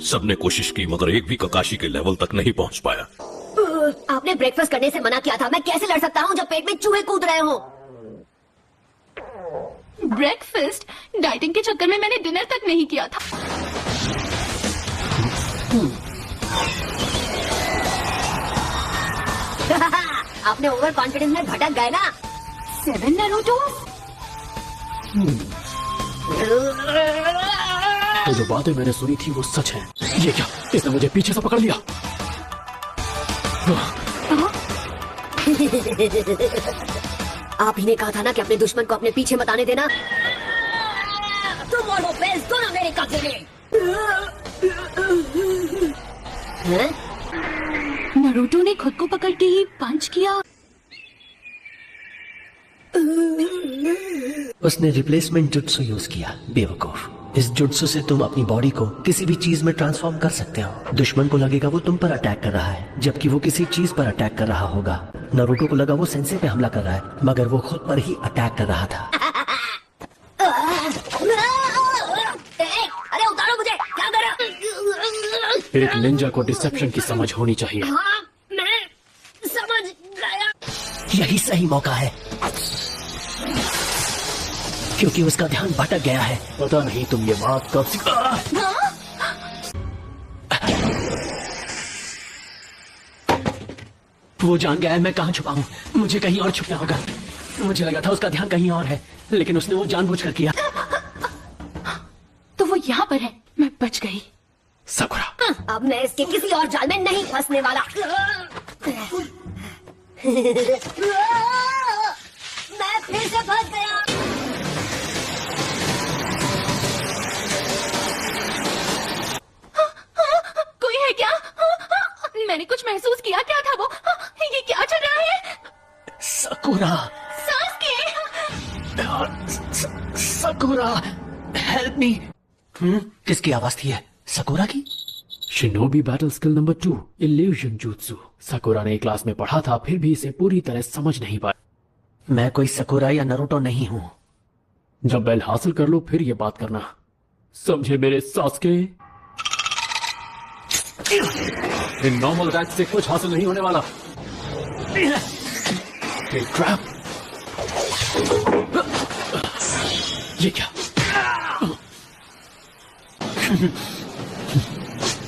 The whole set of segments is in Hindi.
सबने कोशिश की मगर एक भी ककाशी के लेवल तक नहीं पहुंच पाया। आपने ब्रेकफास्ट करने से मना किया था। मैं कैसे लड़ सकता हूँ जब पेट में चूहे कूद रहे हो? ब्रेकफास्ट? डाइटिंग के चक्कर में मैंने डिनर तक नहीं किया था। आपने ओवर कॉन्फिडेंस में भटक गए ना। 7 नारुतोस? तो जो बातें मैंने सुनी थी वो सच है। ये क्या, इसने मुझे पीछे से पकड़ लिया। आप ही ने कहा था ना कि अपने दुश्मन को अपने पीछे मत आने देना। तुम और वो बेल्स दोनों मेरे कब्जे में। हैं? नारुतो ने खुद को पकड़ के ही पंच किया। उसने रिप्लेसमेंट जुत्सु यूज किया। बेवकूफ। इस जुत्सु से तुम अपनी बॉडी को किसी भी चीज में ट्रांसफॉर्म कर सकते हो। दुश्मन को लगेगा वो तुम पर अटैक कर रहा है, जबकि वो किसी चीज पर अटैक कर रहा होगा। नारुतो को लगा वो सेंसे पे हमला कर रहा है, मगर वो खुद पर ही अटैक कर रहा था। अरे उतारो मुझे, क्या कर रहे हो? एक निंजा को डिसेप्शन की समझ होनी चाहिए। हाँ, मैं समझ गया। यही सही मौका है, क्योंकि उसका ध्यान भटक गया है। पता नहीं तुम ये बात कब सीख। वो जान गया है मैं कहाँ छुपा हूँ। मुझे कहीं और छुपना होगा। मुझे लगा था उसका ध्यान कहीं और है, लेकिन उसने वो जानबूझकर किया। तो वो यहाँ पर है। मैं बच गई। साकुरा, अब मैं इसके किसी और जाल में नहीं फंसने वाला। मैं फिर से फंस गया। कोई है क्या? मैंने कुछ महसूस किया। क्या था वो? ये क्या चल रहा है? साकुरा, साकुरा, हेल्प मी। किसकी आवाज थी है? साकुरा की? Shinobi battle skill number 2, illusion jutsu. साकुरा ने क्लास में पढ़ा था, फिर भी इसे पूरी तरह समझ नहीं पाया। मैं कोई साकुरा या नारुतो नहीं हूँ। जब बेल हासिल कर लो फिर ये बात करना, समझे मेरे सासके? इन नॉर्मल अटैक से कुछ हासिल नहीं होने वाला। ट्रैप। ये क्या?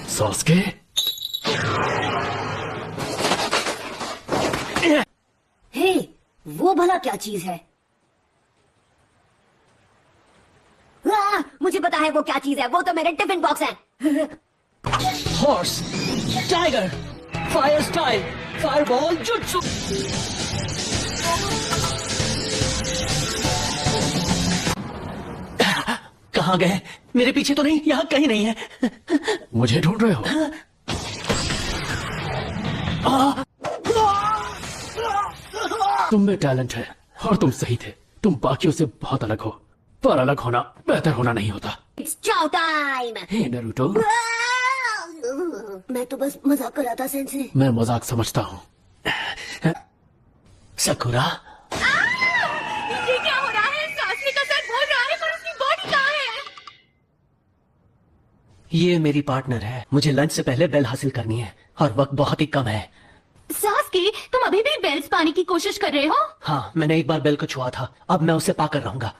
सासके? हे, वो भला क्या चीज है? मुझे पता है वो क्या चीज है। वो तो मेरे टिफिन बॉक्स है। Horse, tiger, fire style, fireball jutsu. कहाँ गए? मेरे पीछे तो नहीं, यहाँ कहीं नहीं है। मुझे ढूंढ रहे हो? तुम में टैलेंट है और तुम सही थे। तुम बाकियों से बहुत अलग हो, पर अलग होना बेहतर होना नहीं होता। It's chow time! Hey Naruto, मैं तो बस मजाक कर रहा था सेंसे। मैं मजाक समझता हूँ। साकुरा, ये क्या हो रहा है? सासनी का सर भर रहा है पर उसकी बॉडी कहाँ है? ये मेरी पार्टनर है। मुझे लंच से पहले बेल हासिल करनी है और वक्त बहुत ही कम है। सासकी, तुम अभी भी बेल्स पाने की कोशिश कर रहे हो? हाँ, मैंने एक बार बेल को छुआ था, अब मैं उसे पाकर रहूंगा।